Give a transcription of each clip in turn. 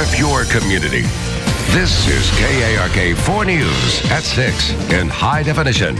equip your community. This is KARK 4 News at 6 in high definition.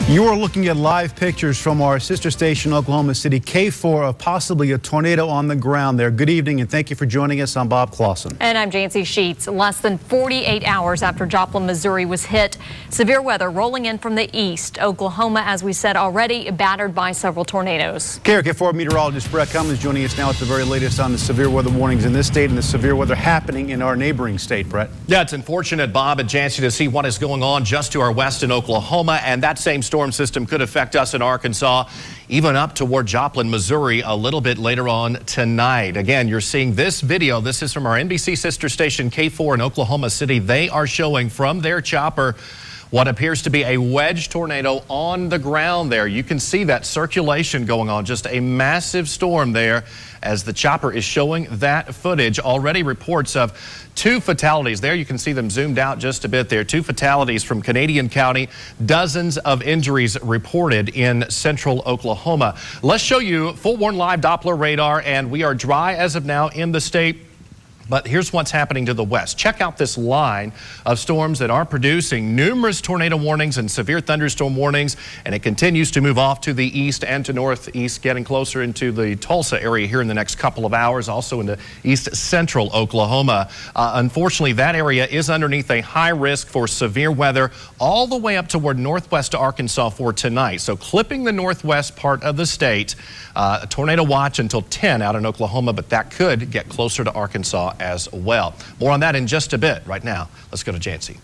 You are looking at live pictures from our sister station, Oklahoma City, K4, of possibly a tornado on the ground there. Good evening, and thank you for joining us. I'm Bob Clausen. And I'm Jancy Sheets. Less than 48 hours after Joplin, Missouri was hit, severe weather rolling in from the east. Oklahoma, as we said already, battered by several tornadoes. KARK4 meteorologist Brett Cummins joining us now with the very latest on the severe weather warnings in this state and the severe weather happening in our neighboring state, Brett. Yeah, it's unfortunate, Bob and Jancy, to see what is going on just to our west in Oklahoma, and that same storm system could affect us in Arkansas, even up toward Joplin, Missouri, a little bit later on tonight. Again, you're seeing this video. This is from our NBC sister station, K4 in Oklahoma City. They are showing from their chopper what appears to be a wedge tornado on the ground there. You can see that circulation going on, just a massive storm there as the chopper is showing that footage. Already reports of 2 fatalities there. You can see them zoomed out just a bit there. 2 fatalities from Canadian County, dozens of injuries reported in central Oklahoma. Let's show you full warn live Doppler radar, and we are dry as of now in the state. But here's what's happening to the west. Check out this line of storms that are producing numerous tornado warnings and severe thunderstorm warnings, and it continues to move off to the east and to northeast, getting closer into the Tulsa area here in the next couple of hours, also into east central Oklahoma. Unfortunately, that area is underneath a high risk for severe weather all the way up toward northwest Arkansas for tonight. So clipping the northwest part of the state, a tornado watch until 10 out in Oklahoma, but that could get closer to Arkansas as well. More on that in just a bit. Right now, let's go to Jancy.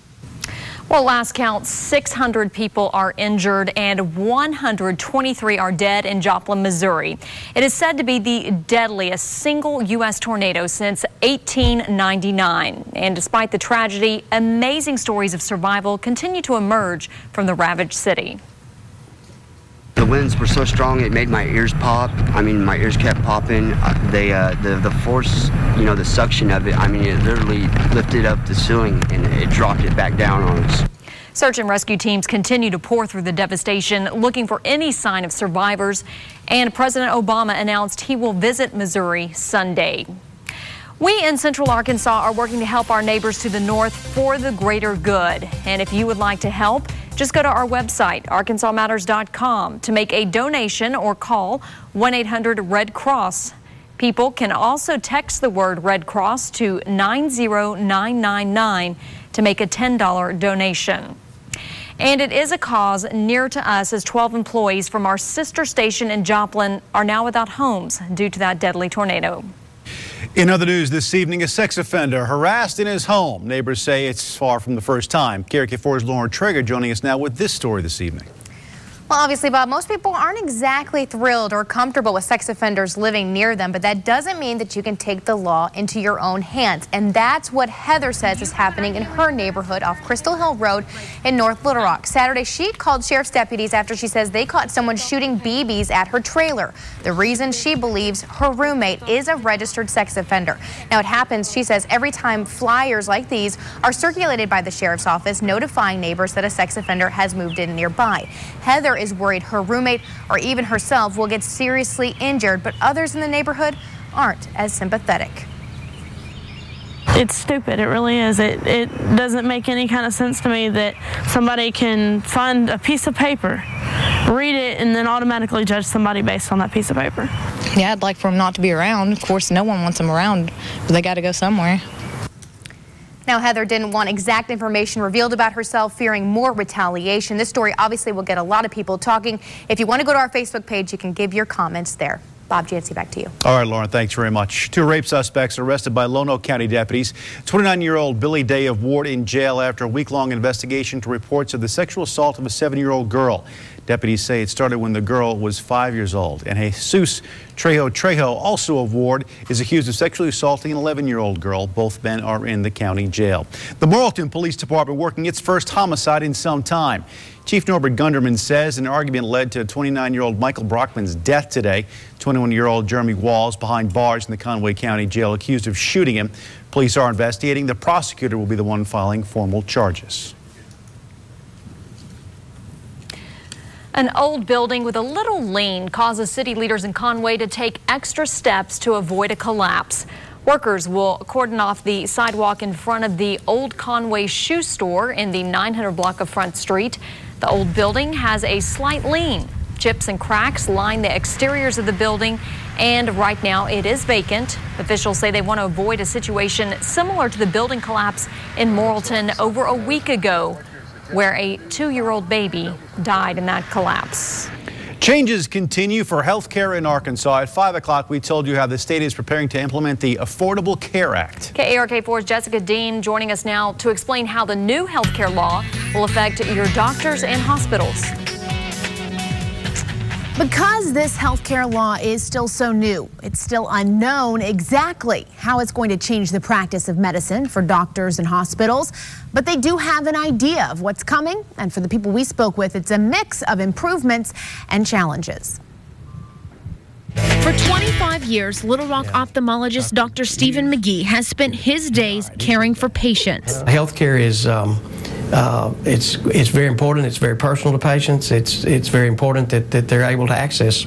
Well, last count, 600 people are injured and 123 are dead in Joplin, Missouri. It is said to be the deadliest single U.S. tornado since 1899. And despite the tragedy, amazing stories of survival continue to emerge from the ravaged city. The winds were so strong it made my ears pop. I mean, my ears kept popping. The force, you know, the suction of it, I mean, it literally lifted up the ceiling and it dropped it back down on us. Search and rescue teams continue to pour through the devastation, looking for any sign of survivors. And President Obama announced he will visit Missouri Sunday. We in Central Arkansas are working to help our neighbors to the north for the greater good. And if you would like to help, just go to our website, arkansasmatters.com, to make a donation or call 1-800-RED-CROSS. People can also text the word Red Cross to 90999 to make a $10 donation. And it is a cause near to us as 12 employees from our sister station in Joplin are now without homes due to that deadly tornado. In other news this evening, a sex offender harassed in his home. Neighbors say it's far from the first time. KARK4's Lauren Traeger joining us now with this story this evening. Well, obviously, Bob, most people aren't exactly thrilled or comfortable with sex offenders living near them, but that doesn't mean that you can take the law into your own hands. And that's what Heather says is happening in her neighborhood off Crystal Hill Road in North Little Rock. Saturday, she called sheriff's deputies after she says they caught someone shooting BBs at her trailer. The reason she believes her roommate is a registered sex offender. Now, it happens, she says, every time flyers like these are circulated by the sheriff's office notifying neighbors that a sex offender has moved in nearby. Heather is worried her roommate or even herself will get seriously injured, but others in the neighborhood aren't as sympathetic. It's stupid, it really is. It doesn't make any kind of sense to me that somebody can find a piece of paper, read it, and then automatically judge somebody based on that piece of paper. Yeah, I'd like for them not to be around. Of course, no one wants them around, but they got to go somewhere. Now, Heather didn't want exact information revealed about herself, fearing more retaliation. This story obviously will get a lot of people talking. If you want to go to our Facebook page, you can give your comments there. Bob, Jancy, back to you. All right, Lauren, thanks very much. 2 rape suspects arrested by Lonoke County deputies. 29-year-old Billy Day of Ward in jail after a week-long investigation to reports of the sexual assault of a 7-year-old girl. Deputies say it started when the girl was 5 years old. And Jesus Trejo, also of Ward, is accused of sexually assaulting an 11-year-old girl. Both men are in the county jail. The Morrilton Police Department working its first homicide in some time. Chief Norbert Gunderman says an argument led to 29-year-old Michael Brockman's death today. 21-year-old Jeremy Walls behind bars in the Conway County Jail accused of shooting him. Police are investigating. The prosecutor will be the one filing formal charges. An old building with a little lean causes city leaders in Conway to take extra steps to avoid a collapse. Workers will cordon off the sidewalk in front of the old Conway shoe store in the 900 block of Front Street. The old building has a slight lean. Chips and cracks line the exteriors of the building, and right now it is vacant. Officials say they want to avoid a situation similar to the building collapse in Morrilton over a week ago, where a 2-year-old baby died in that collapse. Changes continue for health care in Arkansas. At 5 o'clock, we told you how the state is preparing to implement the Affordable Care Act. KARK4's Jessica Dean joining us now to explain how the new health care law will affect your doctors and hospitals. Because this healthcare law is still so new, it's still unknown exactly how it's going to change the practice of medicine for doctors and hospitals. But they do have an idea of what's coming. And for the people we spoke with, it's a mix of improvements and challenges. For 25 years, Little Rock ophthalmologist Dr. Stephen McGee has spent his days caring for patients. Healthcare is it's very important. It's very personal to patients. It's very important that they're able to access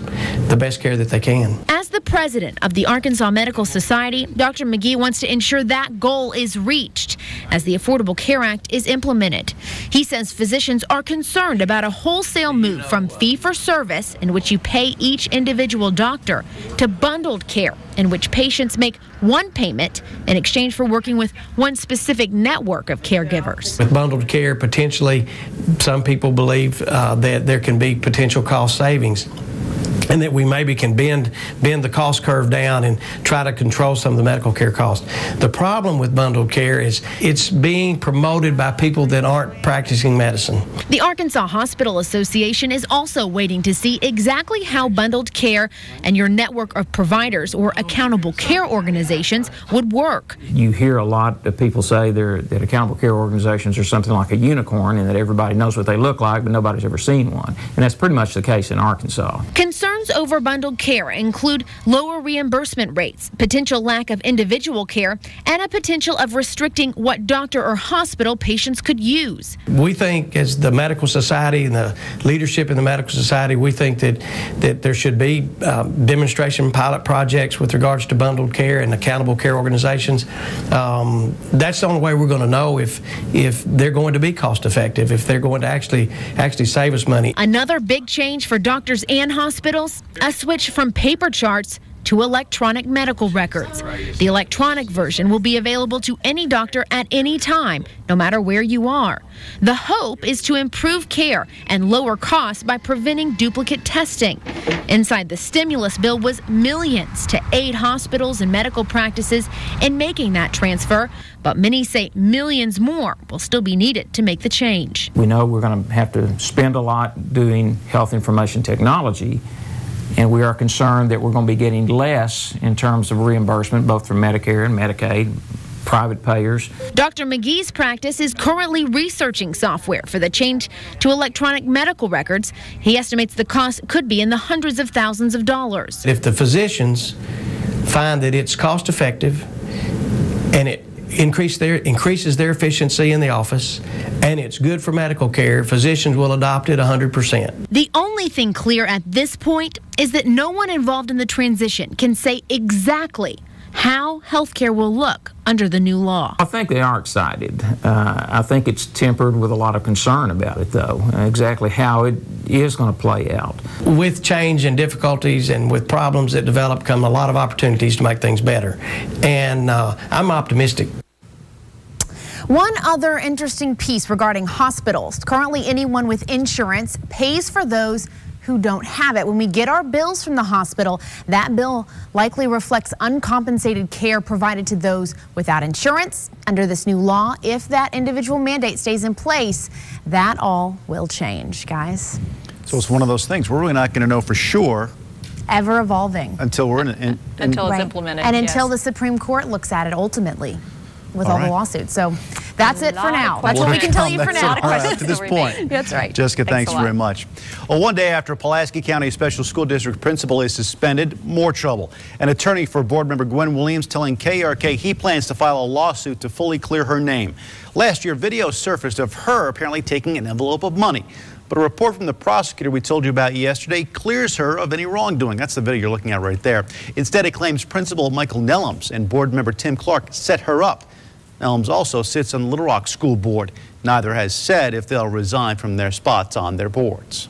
the best care that they can. As the president of the Arkansas Medical Society, Dr. McGee wants to ensure that goal is reached as the Affordable Care Act is implemented. He says physicians are concerned about a wholesale move from fee-for-service, in which you pay each individual doctor, to bundled care, in which patients make one payment in exchange for working with one specific network of caregivers. With bundled care, potentially, some people believe that there can be potential cost savings, and that we maybe can bend the cost curve down and try to control some of the medical care costs. The problem with bundled care is it's being promoted by people that aren't practicing medicine. The Arkansas Hospital Association is also waiting to see exactly how bundled care and your network of providers or accountable care organizations would work. You hear a lot of people say that accountable care organizations are something like a unicorn and that everybody knows what they look like, but nobody's ever seen one. And that's pretty much the case in Arkansas. Concerns over bundled care include lower reimbursement rates, potential lack of individual care, and a potential of restricting what doctor or hospital patients could use. We think, as the medical society and the leadership in the medical society, we think that there should be demonstration pilot projects with regards to bundled care and accountable care organizations. That's the only way we're going to know if they're going to be cost effective, if they're going to actually save us money. Another big change for doctors and hospitals, a switch from paper charts to electronic medical records. The electronic version will be available to any doctor at any time, no matter where you are. The hope is to improve care and lower costs by preventing duplicate testing. Inside the stimulus bill was millions to aid hospitals and medical practices in making that transfer, but many say millions more will still be needed to make the change. We know we're going to have to spend a lot doing health information technology, and we are concerned that we're going to be getting less in terms of reimbursement, both from Medicare and Medicaid, private payers. Dr. McGee's practice is currently researching software for the change to electronic medical records. He estimates the cost could be in the hundreds of thousands of dollars. If the physicians find that it's cost effective and it increases their efficiency in the office, and it's good for medical care, physicians will adopt it 100%. The only thing clear at this point is that no one involved in the transition can say exactly how healthcare will look under the new law. I think they are excited. I think it's tempered with a lot of concern about it, though, exactly how it is going to play out. With change and difficulties and with problems that develop come a lot of opportunities to make things better. And I'm optimistic. One other interesting piece regarding hospitals. Currently, anyone with insurance pays for those who don't have it. When we get our bills from the hospital, that bill likely reflects uncompensated care provided to those without insurance. Under this new law, if that individual mandate stays in place, that all will change, guys. So it's one of those things. We're really not going to know for sure. Ever evolving. Until we're until it's implemented. And until the Supreme Court looks at it ultimately with all the lawsuits. So that's it for now. That's what we can tell you for now. Up to this point. That's right. Jessica, thanks very much. Well, one day after Pulaski County Special School District principal is suspended, more trouble. An attorney for board member Gwen Williams telling KARK he plans to file a lawsuit to fully clear her name. Last year, video surfaced of her apparently taking an envelope of money. But a report from the prosecutor we told you about yesterday clears her of any wrongdoing. That's the video you're looking at right there. Instead, it claims Principal Michael Nellums and board member Tim Clark set her up. Nellums also sits on the Little Rock School Board. Neither has said if they'll resign from their spots on their boards.